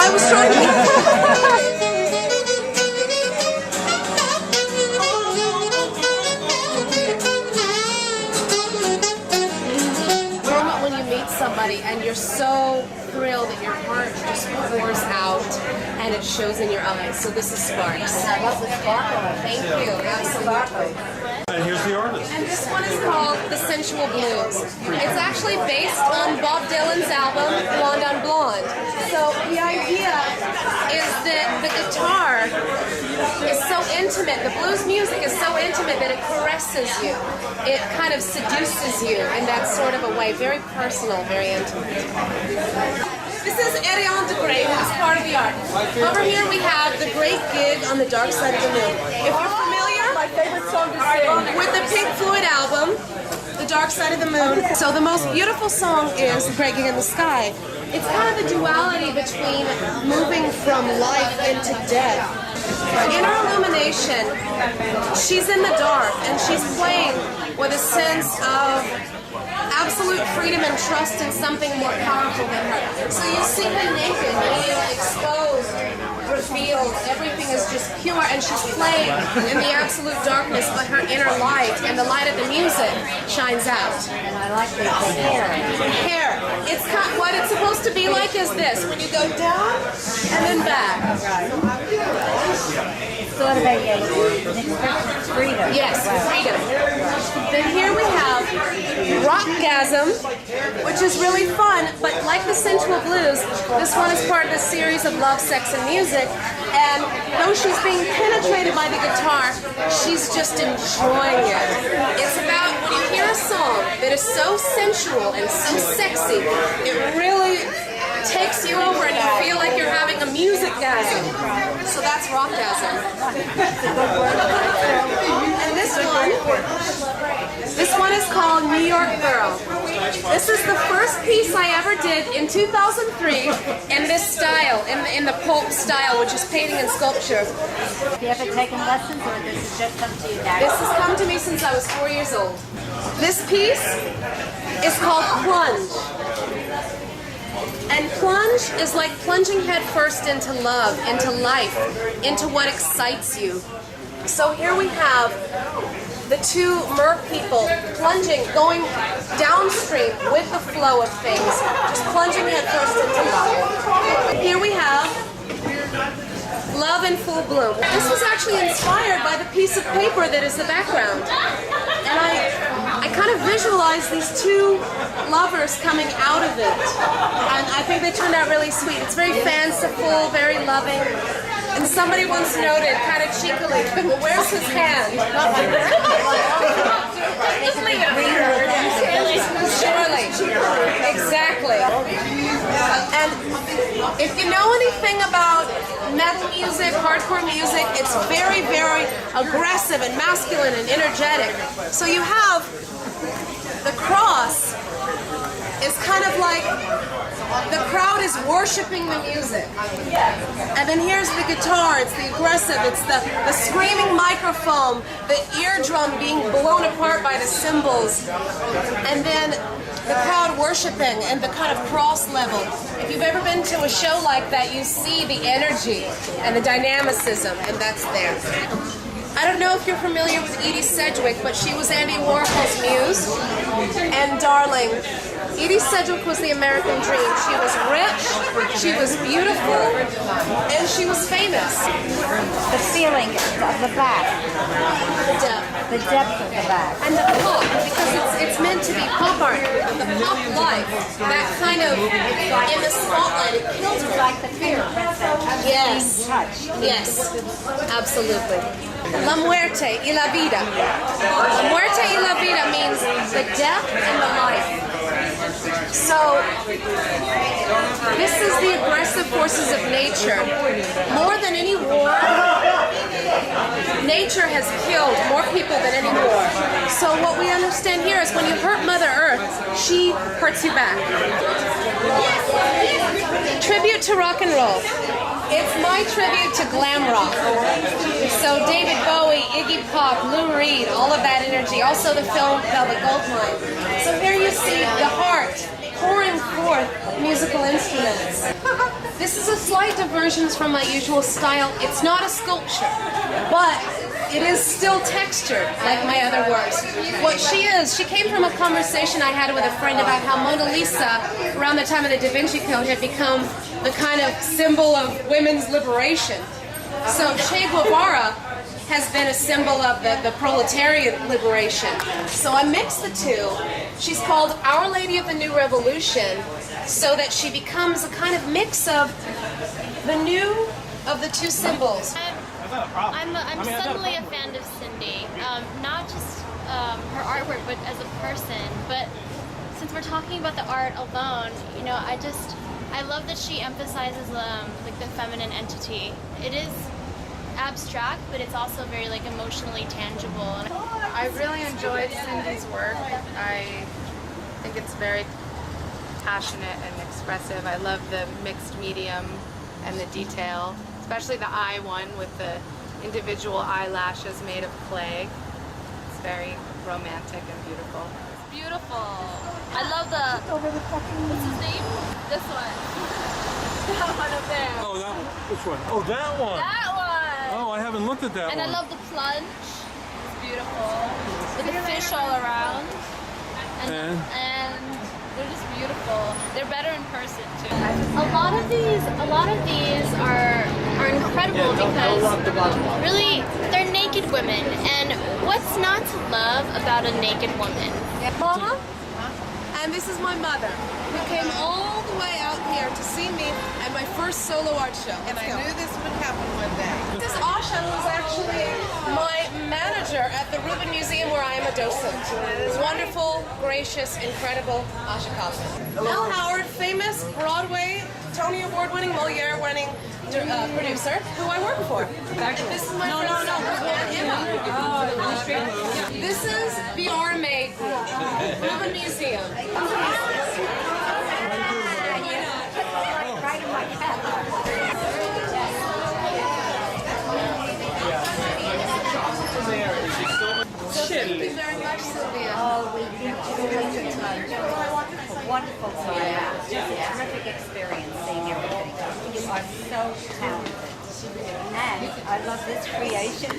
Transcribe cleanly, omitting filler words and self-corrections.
I was trying to... When you meet somebody and you're so thrilled that your heart just pours out and it shows in your eyes. So this is Sparks. I love the sparkle. Thank you. Absolutely. And here's the artist. And this one is called The Sensual Blues. It's actually based on Bob Dylan's album, Blonde on Blonde. So the idea is that the guitar is so intimate, the blues music is so intimate that it caresses you. It kind of seduces you in that sort of a way, very personal, very intimate. This is Ariane de Grey, who's part of the art. Over here we have The Great Gig on the Dark Side of the Moon. If you're familiar My favorite song to sing. with the Pink Floyd album, The Dark Side of the Moon, so the most beautiful song is The Great Gig in the Sky. It's kind of the duality between moving from life into death. In her illumination, she's in the dark and she's playing with a sense of absolute freedom and trust in something more powerful than her. So you see her naked, meaning exposed, revealed, everything is just pure, and she's playing in the absolute darkness, but her inner light and the light of the music shines out. And I like the hair. Hair. It's what it's supposed to be like is this, when you go down and then back. Sort of an expression of freedom. Yes, freedom. Then here we have Rockgasm, which is really fun, but like the Sensual Blues, this one is part of the series of Love, Sex, and Music, and though she's being penetrated by the guitar, she's just enjoying it. It's about when you hear a song that is so sensual and so sexy, it really takes you over and you feel like you're having a music-gasm. So that's Rockgasm. And this one is called New York Girl. This is the first piece I ever did in 2003 in this style, in the pulp style, which is painting and sculpture. Have you ever taken lessons, or this has just come to you now? This has come to me since I was 4 years old. This piece is called Plunge. And plunge is like plunging headfirst into love, into life, into what excites you. So here we have the two mer people plunging, going downstream with the flow of things, just plunging headfirst into love. Here we have Love in Full Bloom. This was actually inspired by the piece of paper that is the background. And I kind of visualized these two lovers coming out of it. And I think they turned out really sweet. It's very fanciful, very loving. And somebody once noted, kind of cheekily, well, where's his hand? Just leave it here. Surely. Exactly. And if you know anything about metal music, hardcore music, it's very, very aggressive and masculine and energetic. So you have the cross is kind of like the crowd is worshiping the music. And then here's the guitar, it's the aggressive, it's the screaming microphone, the eardrum being blown apart by the cymbals. And then the crowd worshiping and the kind of cross level. If you've ever been to a show like that, you see the energy and the dynamicism, and that's there. I don't know if you're familiar with Edie Sedgwick, but she was Andy Warhol's muse. And darling, Edie Sedgwick was the American dream. She was rich, she was beautiful, and she was famous. The feeling of the back. The depth. The depth of the back. And the pop, because it's meant to be pop art. The pop life, that kind of, in the spotlight, it kills her. Like the fear. Yes. Yes, absolutely. La muerte y la vida. La muerte y la vida means the death and the life. So, this is the aggressive forces of nature. More than any war, nature has killed more people than any war. So what we understand here is when you hurt Mother Earth, she hurts you back. Tribute to rock and roll. It's my tribute to glam rock. So David Bowie, Iggy Pop, Lou Reed, all of that energy. Also the film Velvet Goldmine. So here you see the heart pouring forth musical instruments. This is a slight diversion from my usual style. It's not a sculpture, but it is still textured, like my other works. What she is, she came from a conversation I had with a friend about how Mona Lisa, around the time of the Da Vinci Code, had become the kind of symbol of women's liberation. So Che Guevara has been a symbol of the proletariat liberation. So I mixed the two. She's called Our Lady of the New Revolution, so that she becomes a kind of mix of the new of the two symbols. I'm suddenly a fan of Cindy, not just her artwork, but as a person. But since we're talking about the art alone, you know, I love that she emphasizes like the feminine entity. It is abstract, but it's also very like emotionally tangible. I really enjoyed Cindy's work. I think it's very passionate and expressive. I love the mixed medium and the detail, especially the eye one with the individual eyelashes made of clay. It's very romantic and beautiful. It's beautiful. I love what's his name? This one. That one up there. Oh, that one. Which one? Oh, that one. That one. Oh, I haven't looked at that And one. I love the plunge. It's beautiful. With the fish all around. And they're just beautiful. They're better in person too. A lot of these are incredible because really they're naked women, and what's not to love about a naked woman? Mama, and this is my mother, who came all the way out here to see me at my first solo art show. And I knew this would happen one day. This is Asha, who's actually my manager at the Rubin Museum, where I am a docent. Wonderful, gracious, incredible Asha Kaufman. Mel Howard, famous Broadway, Tony Award-winning, Moliere-winning producer, who I work for. This is my friend Emma. This is the Armade Group, Rubin Museum. Right in my cat. Thank you very much, Sylvia. Oh, we enjoyed it. A wonderful time. Just a terrific experience seeing everything. You are so talented. And I love this creation.